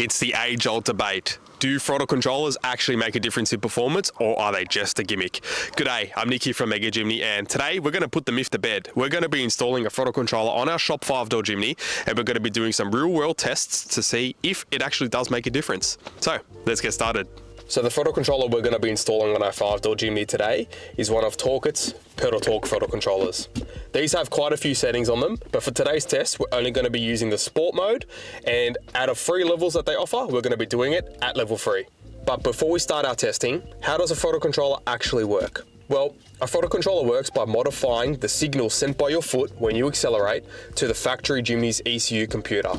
It's the age-old debate. Do throttle controllers actually make a difference in performance, or are they just a gimmick? G'day, I'm Nick here from Mega Jimny, and today we're going to put the myth to bed. We're going to be installing a throttle controller on our shop 5-door Jimny, and we're going to be doing some real-world tests to see if it actually does make a difference. So, let's get started. So the throttle controller we're going to be installing on our 5-door Jimny today is one of Torquet's pedal torque throttle controllers. These have quite a few settings on them, but for today's test, we're only going to be using the sport mode, and out of 3 levels that they offer, we're going to be doing it at level 3. But before we start our testing, how does a throttle controller actually work? Well, a throttle controller works by modifying the signal sent by your foot when you accelerate to the factory Jimny's ECU computer.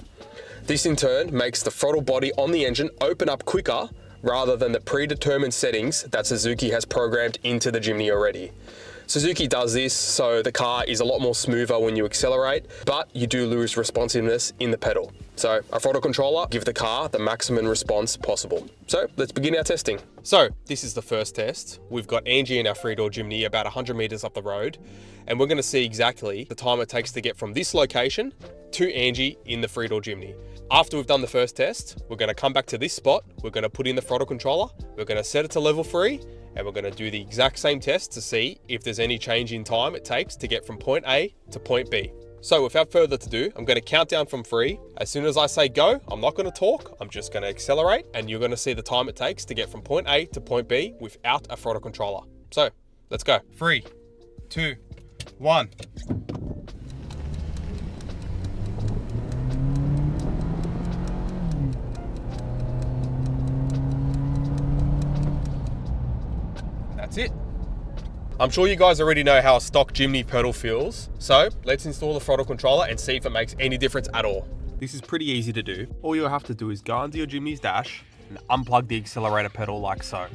This in turn makes the throttle body on the engine open up quicker rather than the predetermined settings that Suzuki has programmed into the Jimny already. Suzuki does this so the car is a lot more smoother when you accelerate, but you do lose responsiveness in the pedal. So a throttle controller gives the car the maximum response possible. So let's begin our testing. So this is the first test. We've got Angie in our 3-door Jimny about 100 meters up the road, and we're gonna see exactly the time it takes to get from this location to Angie in the 3-door Jimny. After we've done the first test, we're gonna come back to this spot, we're gonna put in the throttle controller, we're gonna set it to level 3, and we're gonna do the exact same test to see if there's any change in time it takes to get from point A to point B. So without further ado, I'm gonna count down from 3. As soon as I say go, I'm not gonna talk, I'm just gonna accelerate, and you're gonna see the time it takes to get from point A to point B without a throttle controller. So, let's go. 3, 2, 1. That's it. I'm sure you guys already know how a stock Jimny pedal feels, so let's install the throttle controller and see if it makes any difference at all. This is pretty easy to do. All you'll have to do is go under your Jimny's dash and unplug the accelerator pedal like so.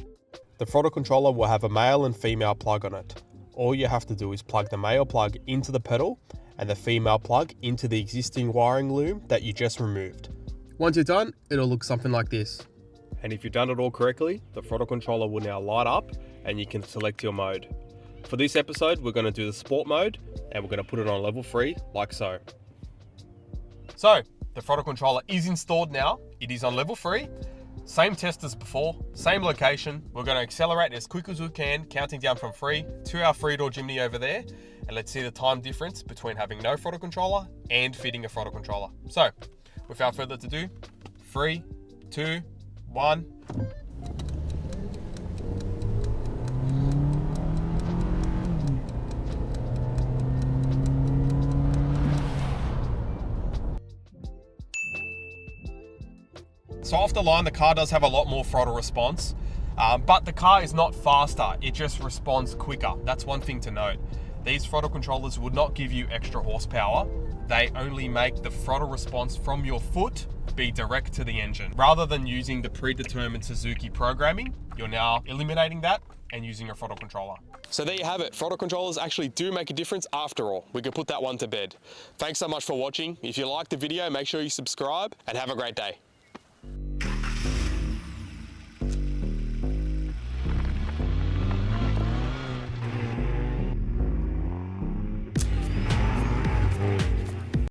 The throttle controller will have a male and female plug on it. All you have to do is plug the male plug into the pedal and the female plug into the existing wiring loom that you just removed. Once you're done, it'll look something like this. And if you've done it all correctly, the throttle controller will now light up and you can select your mode. For this episode, we're going to do the sport mode and we're going to put it on level 3 like so. So the throttle controller is installed now. It is on level 3. Same test as before, same location. We're going to accelerate as quick as we can, counting down from 3 to our 3-door Jimny over there. And let's see the time difference between having no throttle controller and fitting a throttle controller. So without further ado, 3, 2, 1. So off the line, the car does have a lot more throttle response, but the car is not faster, it just responds quicker. That's one thing to note. These throttle controllers would not give you extra horsepower. They only make the throttle response from your foot be direct to the engine. Rather than using the predetermined Suzuki programming, you're now eliminating that and using a throttle controller. So there you have it. Throttle controllers actually do make a difference after all. We can put that one to bed. Thanks so much for watching. If you liked the video, make sure you subscribe and have a great day.